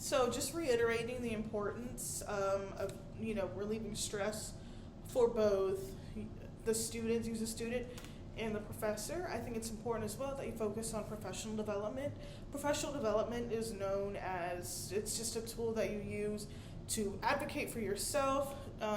So just reiterating the importance of relieving stress for both the students, use the student, and the professor. I think it's important as well that you focus on professional development. Professional development is known as, it's just a tool that you use to advocate for yourself,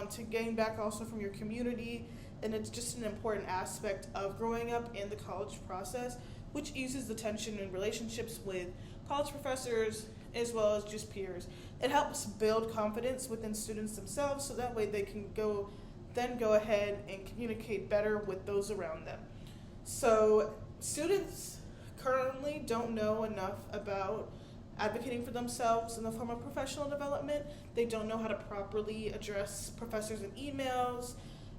to gain back also from your community, and it's just an important aspect of growing up in the college process, which eases the tension in relationships with college professors as well as just peers. It helps build confidence within students themselves so that way they can go ahead and communicate better with those around them. So students currently don't know enough about advocating for themselves in the form of professional development. They don't know how to properly address professors in emails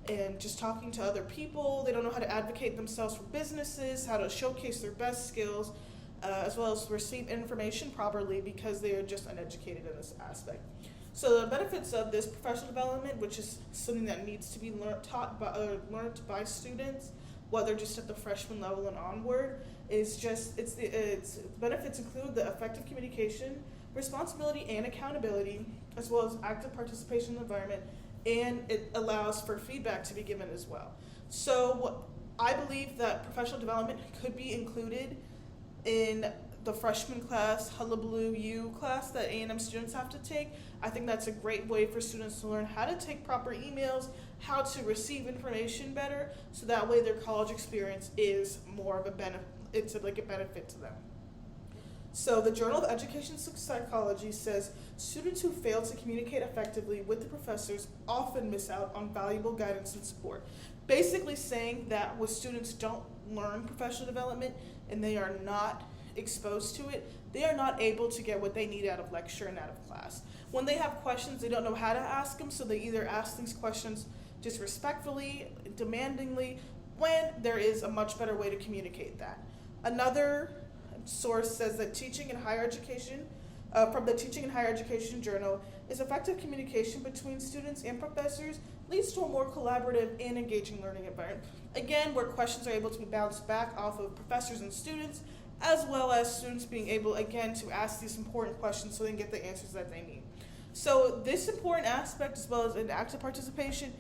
and just talking to other people. They don't know how to advocate themselves for businesses, how to showcase their best skills, as well as receive information properly because they are just uneducated in this aspect. So the benefits of this professional development, which is something that needs to be learned by students, whether just at the freshman level and onward, is just its benefits include the effective communication, responsibility, and accountability, as well as active participation in the environment, and it allows for feedback to be given as well. So I believe that professional development could be included in the freshman class, Hullabaloo U class that A&M students have to take. I think that's a great way for students to learn how to take proper emails, how to receive information better, so that way their college experience is more of a benefit. It's like a benefit to them. So the Journal of Education Psychology says students who fail to communicate effectively with the professors often miss out on valuable guidance and support. Basically saying that when students don't learn professional development and they are not exposed to it, they are not able to get what they need out of lecture and out of class. When they have questions, they don't know how to ask them, so they either ask these questions disrespectfully, demandingly, when there is a much better way to communicate that. Another source says that teaching in higher education, from the Teaching in Higher Education Journal, is effective communication between students and professors leads to a more collaborative and engaging learning environment. Again, where questions are able to be bounced back off of professors and students, as well as students being able, again, to ask these important questions so they can get the answers that they need. So this important aspect, as well as an active participation,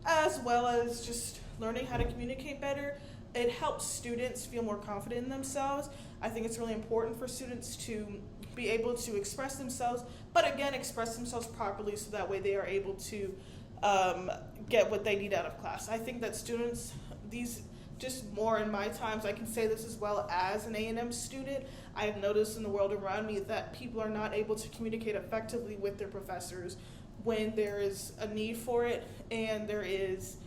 as well as just learning how to communicate better, it helps students feel more confident in themselves. I think it's really important for students to be able to express themselves, but again, express themselves properly so that way they are able to get what they need out of class. I think that students, just more in my times, I can say this as well as an A&M student, I have noticed in the world around me that people are not able to communicate effectively with their professors when there is a need for it and there is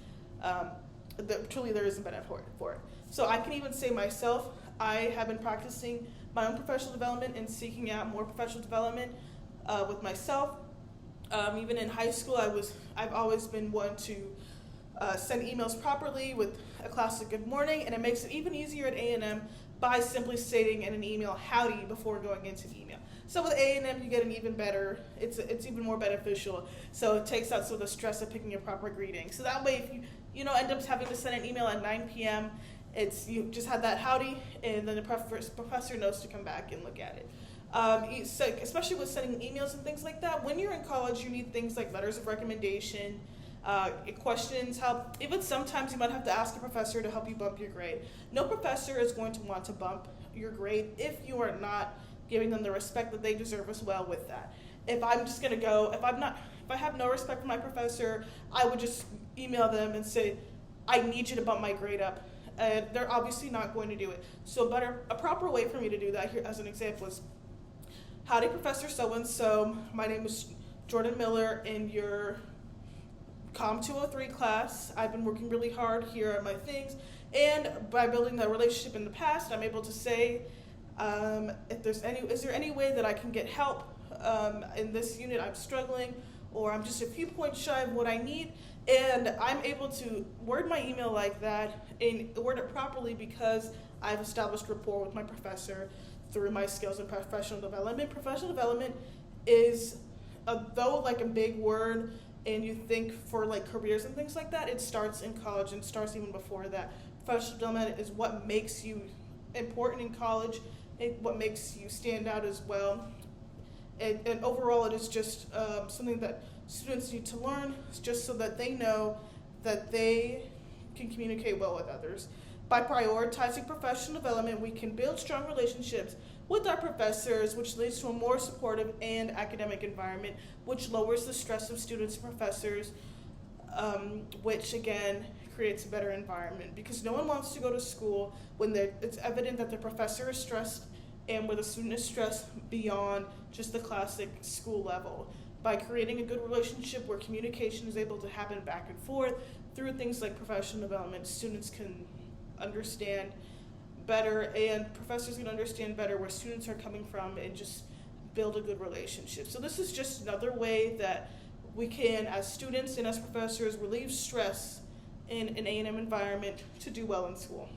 truly there isn't benefit for it. So I can even say myself, I have been practicing my own professional development and seeking out more professional development with myself. Even in high school, I've always been one to send emails properly with a classic good morning, and it makes it even easier at A&M by simply stating in an email howdy before going into the email. So with A&M, you get an even better, it's even more beneficial. So it takes out some of the stress of picking a proper greeting. So that way, if you end up having to send an email at 9 p.m., you just had that howdy, and then the professor knows to come back and look at it. So especially with sending emails and things like that, when you're in college, you need things like letters of recommendation, questions, help. Even sometimes you might have to ask a professor to help you bump your grade. No professor is going to want to bump your grade if you are not giving them the respect that they deserve as well with that. If I'm just going to go, if I have no respect for my professor, I would just email them and say, I need you to bump my grade up. They're obviously not going to do it. So a proper way for me to do that here as an example is, howdy, Professor so-and-so. My name is Jordyn Miller in your Com 203 class. I've been working really hard here on my things, and by building that relationship in the past, I'm able to say, is there any way that I can get help in this unit? I'm struggling, or I'm just a few points shy of what I need, and I'm able to word my email like that and word it properly because I've established rapport with my professor through my skills in professional development. Professional development is, though like a big word, and you think for like careers and things like that, it starts in college and starts even before that. Professional development is what makes you important in college, what makes you stand out as well. And overall, it is just something that students need to learn, just so that they know that they can communicate well with others. By prioritizing professional development, we can build strong relationships with our professors, which leads to a more supportive and academic environment, which lowers the stress of students and professors, which again creates a better environment, because no one wants to go to school when it's evident that the professor is stressed and where the student is stressed beyond just the classic school level. By creating a good relationship where communication is able to happen back and forth through things like professional development, students can understand better and professors can understand better where students are coming from and just build a good relationship. So this is just another way that we can, as students and as professors, relieve stress in an A&M environment to do well in school.